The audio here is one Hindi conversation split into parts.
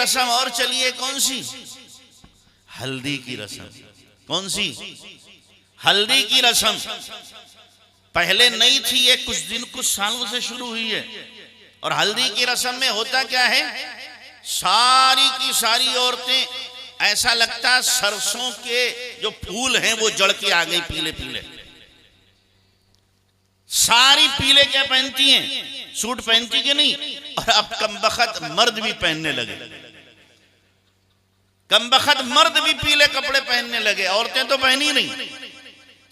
रस्म और चलिए, कौन सी? हल्दी की रस्म। कौन सी? हल्दी की रस्म। पहले नहीं थी, ये कुछ सालों से शुरू हुई है। और हल्दी की रस्म में होता क्या है, सारी की सारी औरतें, ऐसा लगता है सरसों के जो फूल हैं वो जड़ के आ गई, पीले पीले। सारी पीले क्या पहनती हैं, सूट पहनती कि नहीं। और अब कमबख्त मर्द भी पहनने लगे, कमबख्त मर्द भी पीले कपड़े पहनने लगे, औरतें तो पहनी नहीं,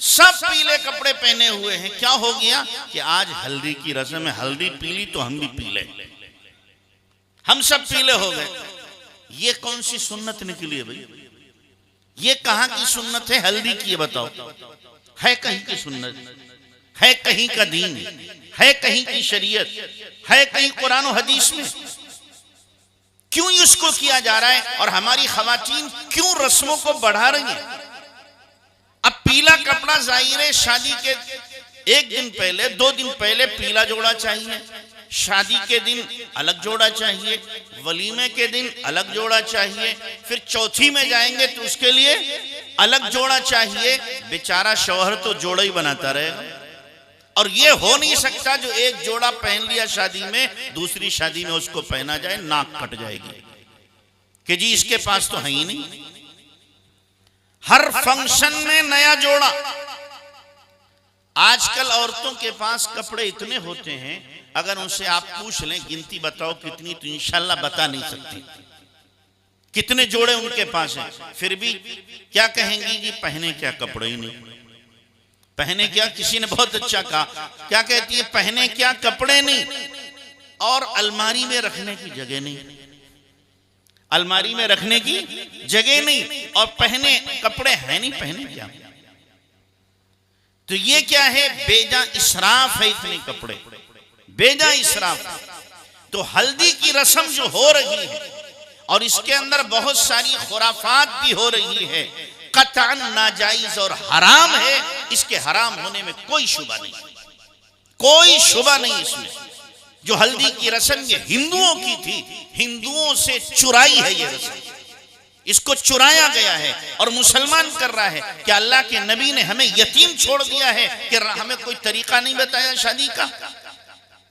सब पीले कपड़े पहने हुए हैं। क्या हो गया कि आज हल्दी की रस्म है, हल्दी पीली तो हम भी पीले, हम सब पीले हो गए। ये कौन सी सुन्नत निकली है भाई? ये कहां की सुन्नत है हल्दी की? बताओ, है कहीं की सुन्नत? है कहीं का दीन? है कहीं की शरीयत? है कहीं कुरान और हदीस में? क्यों इसको किया जा रहा है? और हमारी खवातीन क्यों रस्मों को बढ़ा रही हैं? अब पीला कपड़ा जाहिर है, शादी के एक दिन पहले, 2 दिन पहले पीला जोड़ा चाहिए, शादी के दिन अलग जोड़ा चाहिए, वलीमे के दिन अलग जोड़ा चाहिए, फिर चौथी में जाएंगे तो उसके लिए अलग जोड़ा चाहिए। बेचारा शौहर तो जोड़ा ही बनाता रहेगा। और ये हो नहीं सकता जो एक जोड़ा पहन लिया शादी में, दूसरी शादी में उसको पहना जाए, नाक कट जाएगी कि जी इसके पास तो है ही नहीं। हर फंक्शन में नया जोड़ा। आजकल औरतों के पास कपड़े इतने होते हैं, अगर उनसे आप पूछ लें गिनती बताओ कितनी, तो इंशाल्लाह बता नहीं सकती कितने जोड़े उनके पास हैं। फिर भी क्या कहेंगी जी, पहने क्या कपड़े ही नहीं, पहने क्या। किसी ने बहुत अच्छा कहा, क्या कहती है, पहने क्या कपड़े नहीं, और अलमारी में रखने की जगह नहीं, अलमारी में रखने की जगह नहीं, और पहने कपड़े हैं नहीं, पहने क्या। तो ये क्या है, बेजा इसराफ है, इतने कपड़े बेजा इसराफ। तो हल्दी की रस्म जो हो रही है और इसके अंदर बहुत सारी खुराफात भी हो रही है, कतअन नाजायज और हराम है। इसके हराम होने में कोई शुबा नहीं, कोई शुबा नहीं इसमें। जो हल्दी की रस्म ये हिंदुओं की थी, हिंदुओं से चुराई है ये रस्म, इसको चुराया गया है और मुसलमान कर रहा है। कि अल्लाह के नबी ने हमें यतीम छोड़ दिया है कि हमें कोई तरीका नहीं बताया शादी का?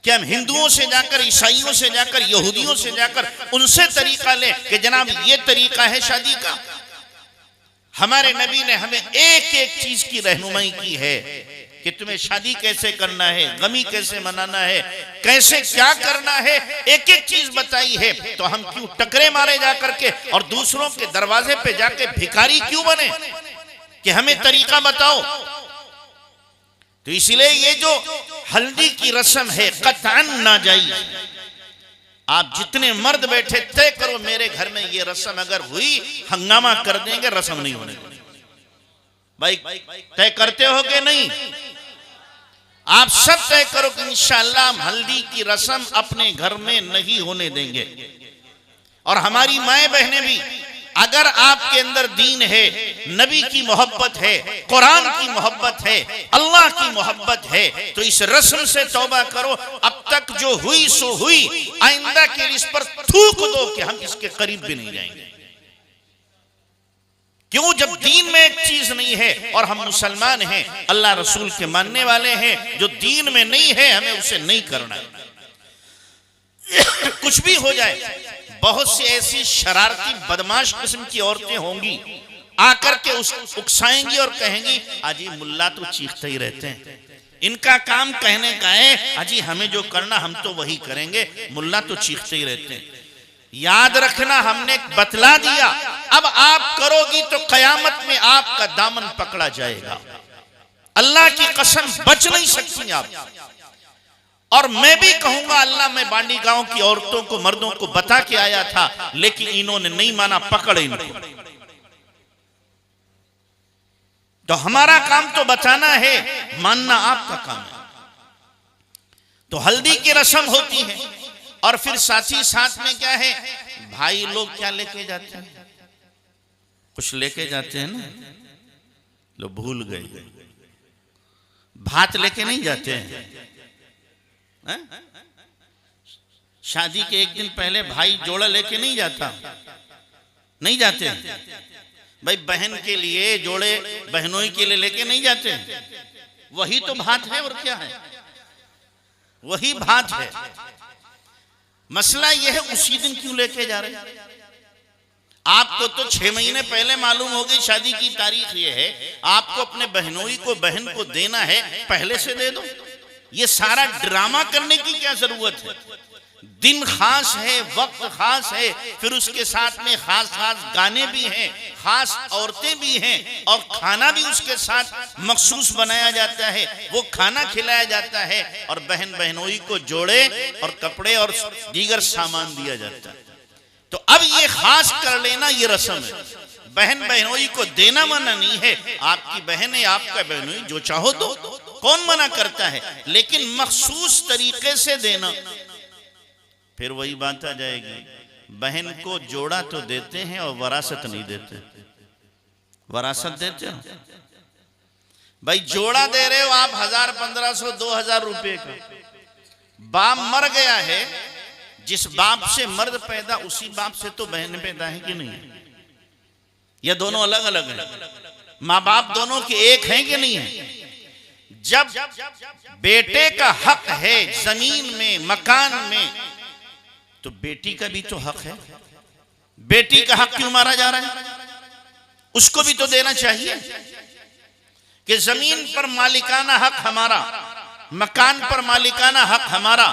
कि हम हिंदुओं से जाकर, ईसाइयों से जाकर, यहूदियों से जाकर उनसे तरीका ले कि जनाब ये तरीका है शादी का? हमारे नबी ने हमें एक एक चीज की रहनुमाई की है कि तुम्हें शादी कैसे करना है, गमी कैसे मनाना है, कैसे क्या करना है, एक एक चीज बताई है। तो हम क्यों टकरे मारे जा करके और दूसरों के दरवाजे पे जाके भिखारी क्यों बने कि हमें तरीका बताओ? तो इसलिए ये जो हल्दी की रस्म है कतअन नाजायज। आप जितने मर्द बैठे तय करो मेरे घर में ये रस्म अगर हुई, हंगामा कर देंगे, रस्म नहीं होने देंगे। भाई तय करते हो कि नहीं? आप सब तय करो कि इंशाअल्लाह हम हल्दी की रस्म अपने घर में नहीं होने देंगे। और हमारी माए बहनें भी, अगर आपके अंदर दीन है, नबी की मोहब्बत है, कुरान की मोहब्बत है, अल्लाह की मोहब्बत है, तो इस रस्म से तौबा करो। अब तक जो हुई सो हुई, आइंदा के लिए इस पर थूक दो कि हम इसके करीब भी नहीं जाएंगे। क्यों? जब दीन में एक चीज नहीं है और हम मुसलमान हैं, अल्लाह रसूल के मानने वाले हैं, जो दीन में नहीं है हमें उसे नहीं करना है। कुछ भी हो जाए, बहुत सी ऐसी शरारती बदमाश किस्म की औरतें होंगी, आकर के उकसाएंगी और कहेंगी अजी मुल्ला तो चीखते ही रहते हैं, इनका काम कहने का है, अजी हमें जो करना हम तो वही करेंगे, मुल्ला तो चीखते ही रहते हैं। याद रखना, हमने बतला दिया, अब आप करोगी तो कयामत में आपका दामन पकड़ा जाएगा। अल्लाह की कसम बच नहीं सकती आप। और मैं भी कहूंगा, अल्लाह, मैं बांडी गांव की औरतों को, मर्दों को बता के आया था, लेकिन इन्होंने नहीं माना, पकड़े इनको। तो हमारा काम तो बताना है, मानना आपका काम है। तो हल्दी की रस्म होती है और फिर साथ ही साथ में क्या है, भाई लोग क्या लेके जाते हैं, कुछ लेके जाते हैं ना, लोग भूल गए, भात लेके नहीं जाते हैं, शादी के एक दिन पहले भाई जोड़ा लेके नहीं जाता, नहीं जाते भाई, बहन के लिए जोड़े बहनों के लिए लेके नहीं जाते। वही तो बात है, और क्या है, वही बात है। मसला यह है उसी दिन क्यों लेके जा रहे हैं? आपको तो 6 महीने पहले मालूम हो गई शादी की तारीख ये है, आपको अपने बहनोई को बहन को देना है, पहले से दे दो। ये सारा ड्रामा करने की क्या जरूरत है? दिन खास है, वक्त खास है, फिर उसके साथ में खास खास गाने भी हैं, खास औरतें भी हैं, और खाना भी उसके साथ मखसूस बनाया जाता है, वो खाना खिलाया जाता है, और बहन बहनोई को जोड़े और कपड़े और दीगर सामान दिया जाता है। तो अब ये खास कर लेना ये रस्म है। बहन बहनोई को देना मना नहीं है, आपकी बहन है, आपका बहनोई, जो चाहो दो, कौन मना करता है, लेकिन मखसूस तरीके से देना। फिर वही बात आ जाएगी, बहन को जोड़ा तो देते हैं और वरासत नहीं देते। वरासत देते हो भाई, जोड़ा दे रहे हो आप 1000, 1500, 2000 रुपए का। बाप मर गया है, जिस बाप से मर्द पैदा उसी बाप से तो बहन पैदा है कि नहीं है? या दोनों अलग अलग हैं? माँ बाप दोनों के एक हैं कि नहीं है? जब बेटे का हक है जमीन में, मकान में, तो बेटी का भी तो हक है। बेटी का हक क्यों मारा जा रहा है? उसको भी तो देना चाहिए कि जमीन पर मालिकाना हक हमारा, मकान पर मालिकाना हक हमारा,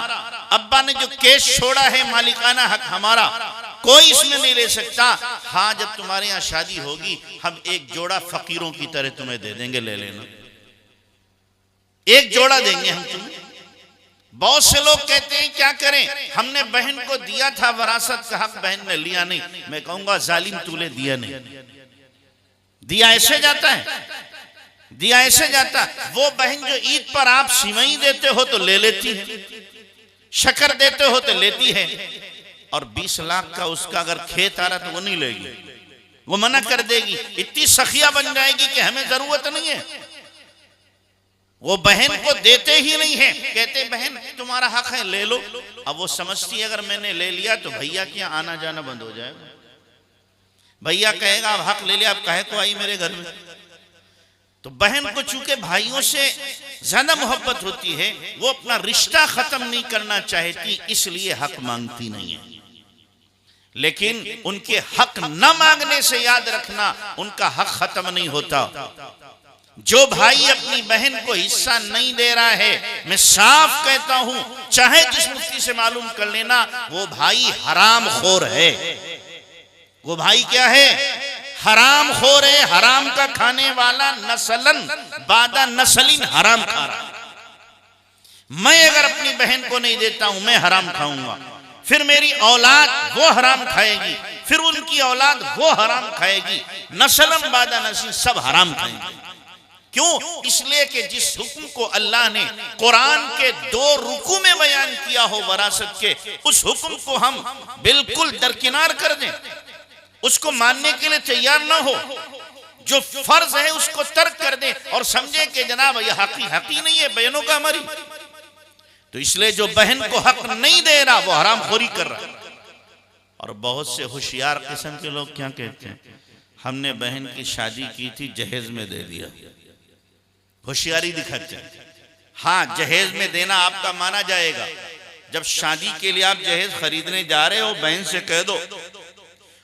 अब्बा ने जो केस छोड़ा है मालिकाना हक हमारा, कोई इसमें नहीं ले सकता। हाँ, जब तुम्हारे यहाँ शादी होगी हम एक जोड़ा फकीरों की तरह तुम्हें दे देंगे, ले लेना, एक जोड़ा देंगे हम तुम्हें। बहुत से लोग कहते हैं क्या करें, हमने बहन को दिया था वरासत का हक, बहन ने लिया नहीं। मैं कहूंगा जालिम, तूने दिया नहीं। दिया ऐसे जाता है, दिया ऐसे जाता। वो बहन जो ईद पर आप सिवई देते हो तो ले लेती है, शक्कर देते हो तो लेती है, और 20 लाख का उसका अगर खेत आ रहा तो वो नहीं लेगी, वो मना कर देगी। इतनी सखिया बन जाएगी कि हमें जरूरत नहीं है, वो बहन को देते ही नहीं है। कहते बहन तुम्हारा हक है, ले लो। अब वो समझती है अगर मैंने ले लिया तो भैया के यहाँ आना जाना बंद हो जाएगा। भैया कहेगा अब हक ले लिया, अब काहे को आई मेरे घर में? तो बहन को चूंकि भाइयों से ज्यादा मोहब्बत होती है, वो अपना रिश्ता खत्म नहीं करना चाहती, इसलिए हक मांगती नहीं है। लेकिन उनके हक न मांगने से याद रखना, उनका हक खत्म नहीं होता। जो भाई अपनी बहन को हिस्सा नहीं दे रहा है, मैं साफ कहता हूं, चाहे जिस मुफ्ती से मालूम कर लेना, वो भाई हराम खोर है। वो भाई क्या है? हराम खोर है, हराम का खाने वाला, नस्लन बादा नस्लिन हराम खा रहा। मैं अगर अपनी बहन को नहीं देता हूं, मैं हराम खाऊंगा, फिर मेरी औलाद वो हराम खाएगी, फिर उनकी औलाद वो हराम खाएगी, नस्लन बादा नस्लिन सब हराम खाएंगे। क्यों? इसलिए कि जिस हुक्म को अल्लाह ने कुरान के 2 रुकू में बयान किया हो वरासत के, उस हुक्म को हम बिल्कुल दरकिनार कर दें, उसको मानने के लिए तैयार ना हो, जो फर्ज है उसको तर्क कर दें और समझे कि जनाब ये हकी नहीं है बहनों का हमारी। तो इसलिए जो बहन को हक नहीं दे रहा वो हरामखोरी कर रहा है। और बहुत से होशियार किस्म के लोग क्या कहते हैं, हमने बहन की शादी की थी, जहेज में दे दिया। होशियारी दिखाते हैं। हाँ, जहेज में देना आपका माना जाएगा। जब शादी के लिए आप जहेज खरीदने जा रहे हो, बहन से कह दो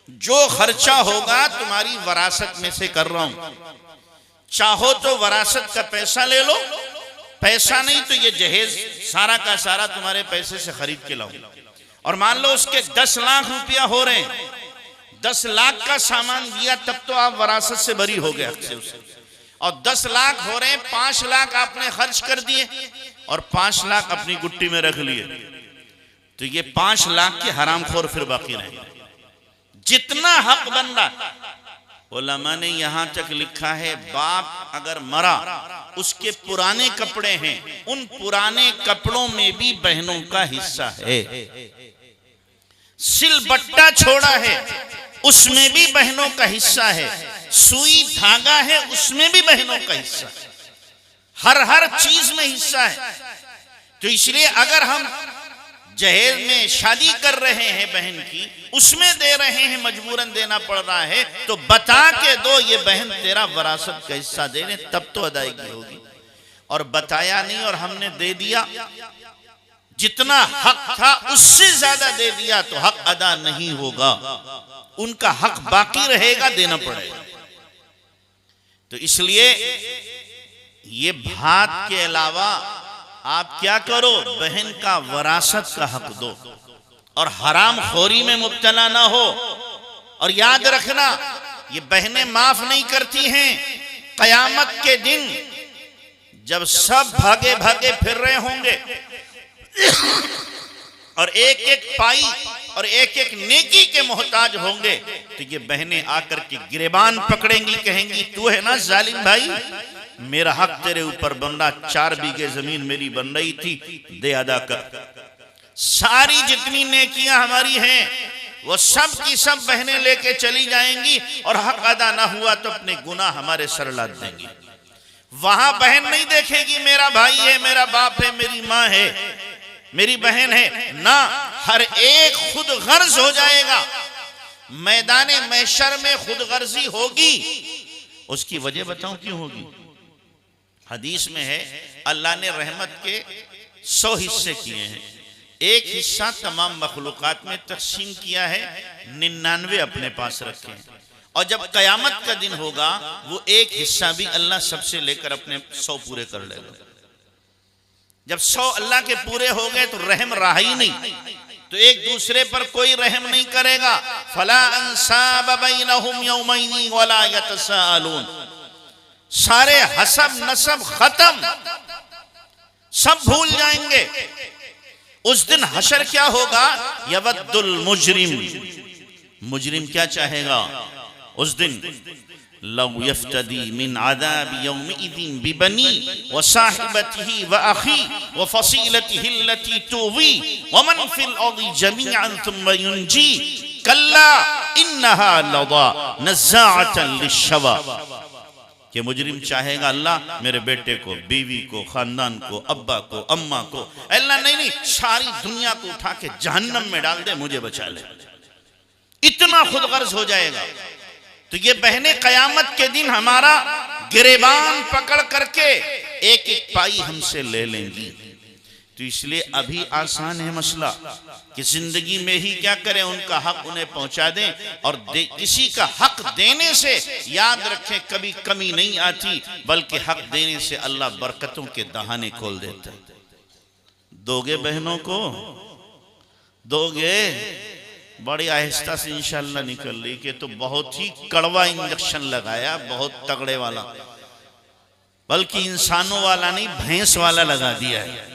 जो खर्चा होगा तुम्हारी वरासत में से कर रहा हूं, चाहो तो वरासत का पैसा ले लो, पैसा नहीं तो ये जहेज सारा का सारा तुम्हारे पैसे से खरीद के लाओ। और मान लो उसके 10 लाख रुपया हो रहे हैं, 10 लाख का सामान दिया, तब तो आप वरासत से बरी हो गए से उसे। और 10 लाख हो रहे हैं, 5 लाख आपने खर्च कर दिए और 5 लाख अपनी गुट्टी में रख लिए, तो ये 5 लाख के हरामखोर फिर बाकी रहेंगे। जितना हक बन रहा, उलमा ने यहां तक लिखा है, बाप अगर मरा, उसके पुराने कपड़े हैं, उन पुराने कपड़ों में भी बहनों का हिस्सा है। सिलबट्टा छोड़ा है, उसमें भी बहनों का हिस्सा है। सुई धागा है, उसमें भी बहनों का हिस्सा है। हर चीज में हिस्सा है। तो इसलिए अगर हम जहेज में शादी कर रहे हैं बहन की, उसमें दे रहे हैं, मजबूरन देना पड़ रहा है, तो बता के दो ये बहन तेरा वरासत का हिस्सा दे रहे, तब तो अदायगी होगी। और बताया नहीं और हमने दे दिया, जितना हक था उससे ज्यादा दे दिया तो हक अदा नहीं होगा, उनका हक बाकी रहेगा, देना पड़ेगा। तो इसलिए ये भात के अलावा आप क्या करो, बहन का वरासत का हक दो और हराम खोरी में मुब्तला ना हो। और याद रखना, ये बहनें माफ नहीं करती हैं। कयामत के दिन जब सब भागे भागे फिर रहे होंगे और एक एक पाई और एक एक नेकी के मोहताज होंगे, तो ये बहनें आकर के गिरेबान पकड़ेंगी, कहेंगी तू है ना जालिम भाई, मेरा हक तेरे ऊपर बन रहा, 4 बीघे जमीन मेरी बन रही थी, दे अदा कर। सारी जितनी नेकियां हमारी हैं वो सब की सब बहनें लेके चली जाएंगी और हक अदा ना हुआ तो अपने गुनाह हमारे सर लाद देंगी। वहां बहन नहीं देखेगी मेरा भाई है, मेरा बाप है, मेरी माँ है, मेरी बहन है ना, हर एक खुद गर्ज हो जाएगा। मैदाने महशर में खुद गर्जी होगी। उसकी वजह बताऊं क्यों होगी? हदीस में है अल्लाह ने रहमत के 100 हिस्से किए हैं, एक हिस्सा तमाम मखलूकात में तकसीम किया है, 99 अपने पास रखे हैं। और जब कयामत का दिन होगा वो एक हिस्सा भी अल्लाह सबसे लेकर अपने 100 पूरे कर लेगा। जब 100 अल्लाह के पूरे हो गए तो रहम रहा ही नहीं, तो एक दूसरे पर कोई रहम नहीं करेगा। फला अंसाब बैनहुम यौमैन वला यतसाअलून, सारे हसब नसब खत्म, सब भूल जाएंगे। उस दिन हशर क्या होगा? यवद्दुल मुजरिम, मुजरिम क्या चाहेगा उस दिन? लौ यफ्तदी मिन आदाब यौमइदिन बिबनी व साहिबतिही व अखी व फसीलतिही अल्लती तुवी व मन फिल अर्दि जमीअन थुम्मा युनजी कल्ला इन्नहा लज़ा नज़्ज़ाअतन लिश्शवा। कि मुजरिम चाहेगा अल्लाह मेरे बेटे को, बीवी को, खानदान को, अब्बा को, अम्मा को, अल्लाह नहीं सारी दुनिया को उठा के जहन्नम में डाल दे, मुझे बचा ले, इतना खुदगर्ज हो जाएगा। तो ये बहनें कयामत के दिन हमारा गिरेबान पकड़ करके एक एक पाई हमसे ले लेंगी। तो इसलिए अभी आसान है मसला कि जिंदगी में ही क्या करें, उनका हक उन्हें पहुंचा दें। और किसी का हक देने से याद रखें कभी कमी नहीं आती, बल्कि हक देने से अल्लाह बरकतों के दहाने खोल देता है। दोगे बहनों को, दोगे? बड़ी आहिस्ता से इंशाल्लाह निकल रही कि तो बहुत ही कड़वा इंजेक्शन लगाया, बहुत तगड़े वाला, बल्कि इंसानों वाला नहीं भैंस वाला लगा दिया है।